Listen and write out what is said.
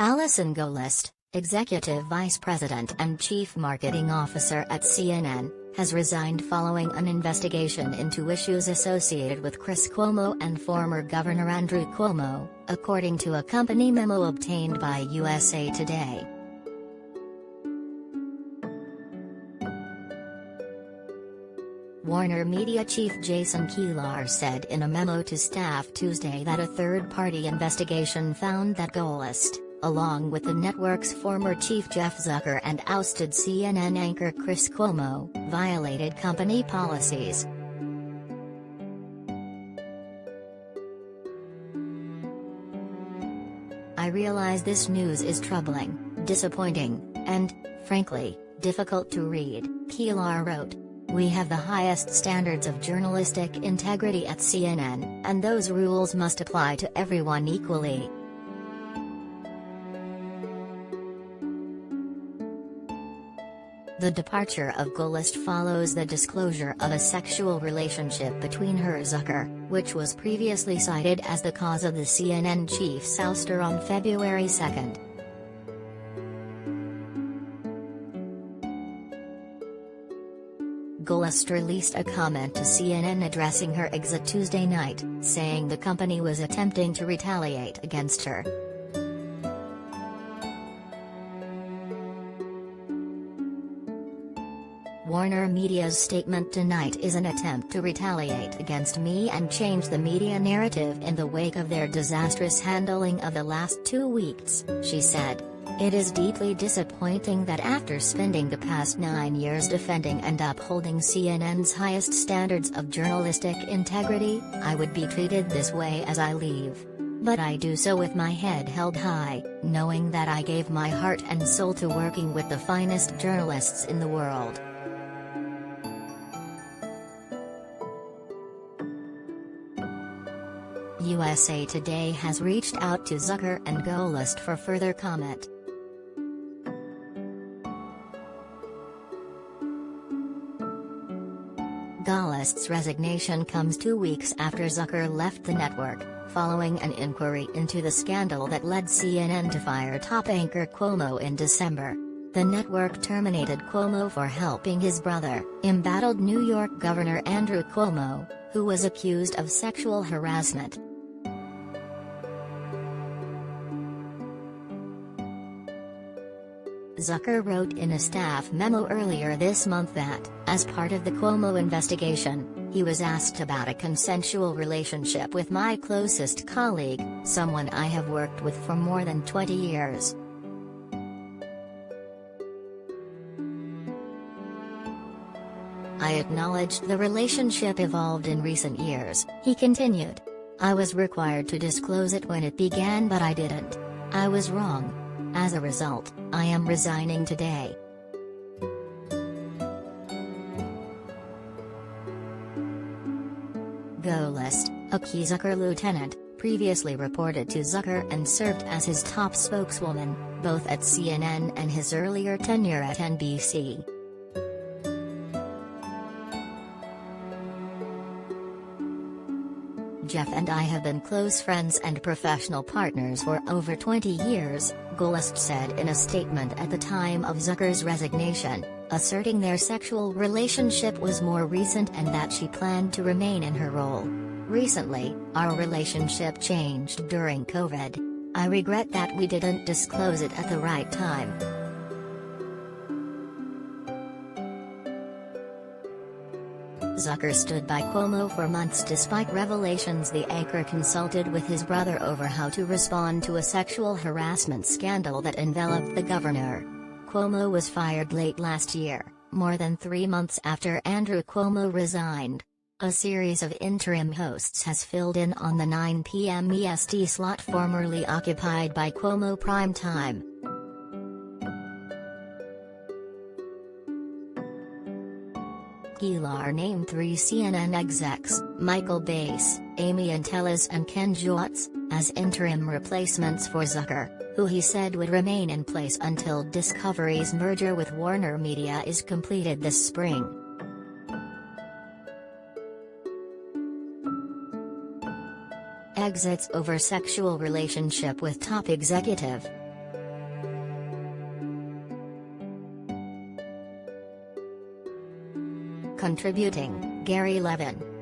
Allison Gollust, Executive Vice President and Chief Marketing Officer at CNN, has resigned following an investigation into issues associated with Chris Cuomo and former Governor Andrew Cuomo, according to a company memo obtained by USA Today. WarnerMedia chief Jason Kilar said in a memo to staff Tuesday that a third-party investigation found that Gollust, along with the network's former chief Jeff Zucker and ousted CNN anchor Chris Cuomo, violated company policies. "I realize this news is troubling, disappointing, and, frankly, difficult to read," Kilar wrote. "We have the highest standards of journalistic integrity at CNN, and those rules must apply to everyone equally." The departure of Gollust follows the disclosure of a sexual relationship between her and Zucker, which was previously cited as the cause of the CNN chief's ouster on February 2. Gollust released a comment to CNN addressing her exit Tuesday night, saying the company was attempting to retaliate against her. WarnerMedia's statement tonight is an attempt to retaliate against me and change the media narrative in the wake of their disastrous handling of the last 2 weeks, she said. "It is deeply disappointing that after spending the past 9 years defending and upholding CNN's highest standards of journalistic integrity, I would be treated this way as I leave. But I do so with my head held high, knowing that I gave my heart and soul to working with the finest journalists in the world." USA Today has reached out to Zucker and Gollust for further comment. Gollust's resignation comes 2 weeks after Zucker left the network, following an inquiry into the scandal that led CNN to fire top anchor Cuomo in December. The network terminated Cuomo for helping his brother, embattled New York Governor Andrew Cuomo, who was accused of sexual harassment. Zucker wrote in a staff memo earlier this month that, as part of the Cuomo investigation, he was asked about a consensual relationship with my closest colleague, someone I have worked with for more than 20 years. "I acknowledged the relationship evolved in recent years," he continued. "I was required to disclose it when it began, but I didn't. I was wrong. As a result, I am resigning today." Gollust, a key Zucker lieutenant, previously reported to Zucker and served as his top spokeswoman, both at CNN and his earlier tenure at NBC. "Jeff and I have been close friends and professional partners for over 20 years, Gollust said in a statement at the time of Zucker's resignation, asserting their sexual relationship was more recent and that she planned to remain in her role. "Recently, our relationship changed during COVID. I regret that we didn't disclose it at the right time." Zucker stood by Cuomo for months despite revelations the anchor consulted with his brother over how to respond to a sexual harassment scandal that enveloped the governor. Cuomo was fired late last year, more than 3 months after Andrew Cuomo resigned. A series of interim hosts has filled in on the 9 p.m. EST slot formerly occupied by Cuomo Prime Time. Kilar named 3 CNN execs, Michael Bass, Amy Antelas and Ken Jotz, as interim replacements for Zucker, who he said would remain in place until Discovery's merger with WarnerMedia is completed this spring. Exits over sexual relationship with top executive. contributing, Gary Levin.